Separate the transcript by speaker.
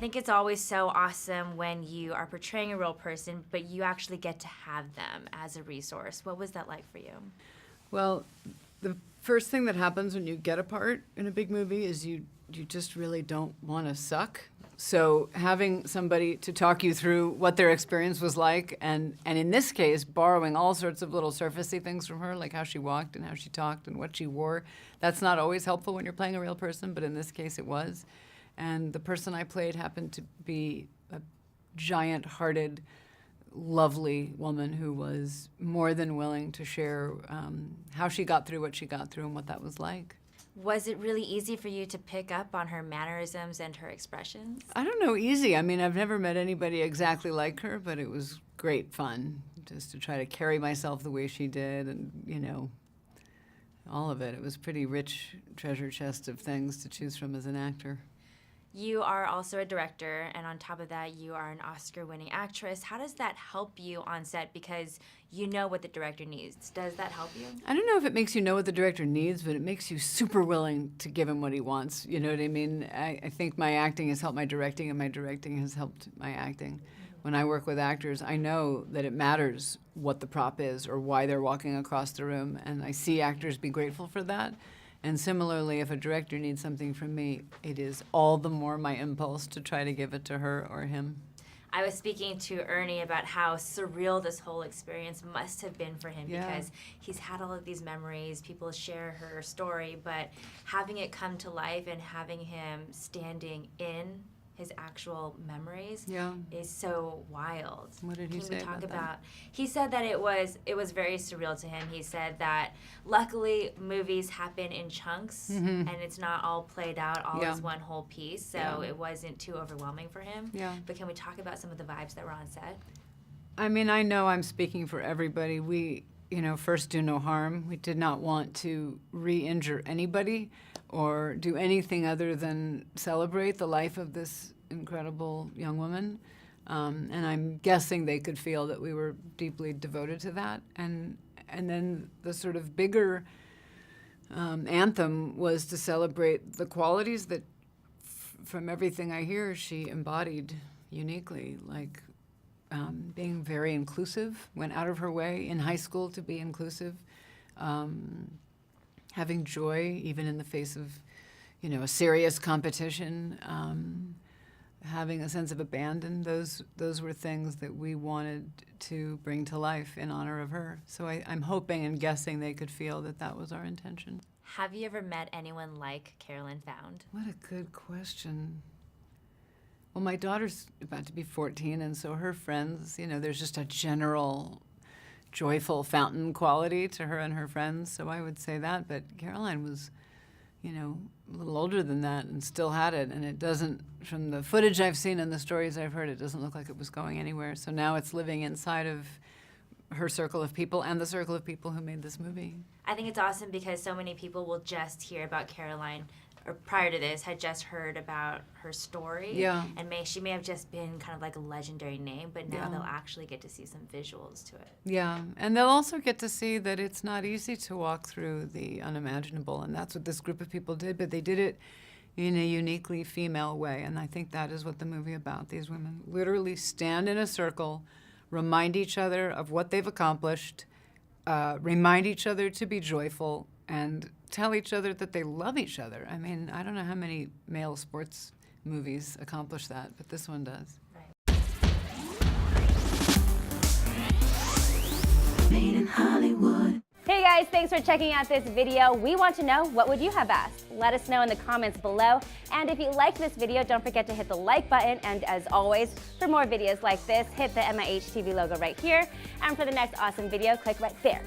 Speaker 1: think it's always so awesome when you are portraying a real person, but you actually get to have them as a resource. What was that like for you?
Speaker 2: Well, the first thing that happens when you get a part in a big movie is you just really don't want to suck. So having somebody to talk you through what their experience was like, and in this case, borrowing all sorts of little surfacey things from her, like how she walked and how she talked and what she wore, that's not always helpful when you're playing a real person, but in this case it was. And the person I played happened to be a giant-hearted, lovely woman who was more than willing to share how she got through what she got through and what that was like.
Speaker 1: Was it really easy for you to pick up on her mannerisms and her expressions?
Speaker 2: I don't know, easy. I mean, I've never met anybody exactly like her, but it was great fun just to try to carry myself the way she did and, you know, all of it. It was a pretty rich treasure chest of things to choose from as an actor.
Speaker 1: You are also a director, and on top of that, you are an Oscar-winning actress. How does that help you on set? Because you know what the director needs. Does that help you?
Speaker 2: I don't know if it makes you know what the director needs, but it makes you super willing to give him what he wants. You know what I mean? I think my acting has helped my directing, and my directing has helped my acting. When I work with actors, I know that it matters what the prop is or why they're walking across the room, and I see actors be grateful for that. And similarly, if a director needs something from me, it is all the more my impulse to try to give it to her or him.
Speaker 1: I was speaking to Ernie about how surreal this whole experience must have been for him, because he's had all of these memories, people share her story, but having it come to life and having him standing in his actual memories is so wild.
Speaker 2: What did he say about that?
Speaker 1: He said that it was very surreal to him. He said that luckily movies happen in chunks and it's not all played out all as one whole piece, so it wasn't too overwhelming for him. But can we talk about some of the vibes that were on set?
Speaker 2: I mean, I know I'm speaking for everybody. We, you know, first do no harm. We did not want to re-injure anybody or do anything other than celebrate the life of this incredible young woman. And I'm guessing they could feel that we were deeply devoted to that. And then the sort of bigger anthem was to celebrate the qualities that, from everything I hear, she embodied uniquely, like being very inclusive, went out of her way in high school to be inclusive, having joy even in the face of, you know, a serious competition, having a sense of abandon. Those were things that we wanted to bring to life in honor of her. So I'm hoping and guessing they could feel that that was our intention.
Speaker 1: Have you ever met anyone like Carolyn found?
Speaker 2: What a good question. Well, my daughter's about to be 14, and so her friends, you know, there's just a general joyful fountain quality to her and her friends, so I would say that. But Caroline was, you know, a little older than that and still had it, and it doesn't, from the footage I've seen and the stories I've heard, it doesn't look like it was going anywhere. So now it's living inside of her circle of people and the circle of people who made this movie.
Speaker 1: I think it's awesome because so many people will just hear about Caroline, or prior to this, had just heard about her story. And she may have just been kind of like a legendary name, but now they'll actually get to see some visuals to it.
Speaker 2: Yeah, and they'll also get to see that it's not easy to walk through the unimaginable, and that's what this group of people did, but they did it in a uniquely female way, and I think that is what the movie about. These women literally stand in a circle, remind each other of what they've accomplished, remind each other to be joyful, and tell each other that they love each other. I mean, I don't know how many male sports movies accomplish that, but this one does.
Speaker 3: Madeinhollywood. Hey guys, thanks for checking out this video. We want to know, what would you have asked? Let us know in the comments below. And if you liked this video, don't forget to hit the like button. And as always, for more videos like this, hit the MIH TV logo right here. And for the next awesome video, click right there.